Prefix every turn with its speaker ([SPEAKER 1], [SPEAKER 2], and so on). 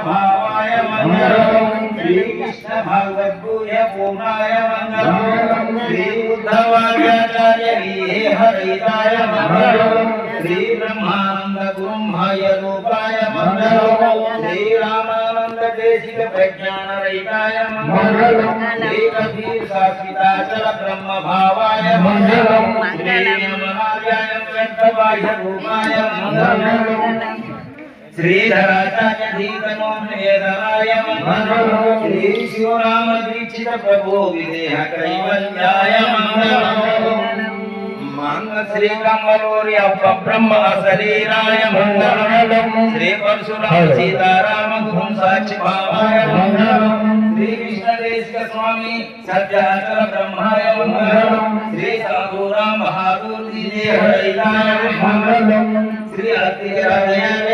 [SPEAKER 1] भावाय मंगलम श्री कृष्ण भागवत पूज्य पूर्णाय मंगलम श्री उद्धवाचार्य हरिताय मंगलम श्री ब्रह्मानंद गुरुमहाय रूपाय मंगलम श्री रामानंद देशिक प्रज्ञान रहिताय मंगलम श्री कबीर शाश्वताचल ब्रह्म भावाय मंगलम श्री नमनार्याय वेंकटवाय रूपाय मंगलम श्रीधराचार्य धीतनोन्वेदनाय मंगलम श्री शिवराम दीक्षित प्रभु विदेह कैवल्याय मंगलम मंगल श्री कमलोर्य ब्रह्म शरीराय मंगलम श्री परशुराम सीताराम गुरु साक्षी भावाय मंगलम श्री कृष्णदेशिक स्वामी सत्याचल ब्रह्माय मंगलम श्री साधुराम बहादुर जी हरिताय मंगलम श्री अतिराजय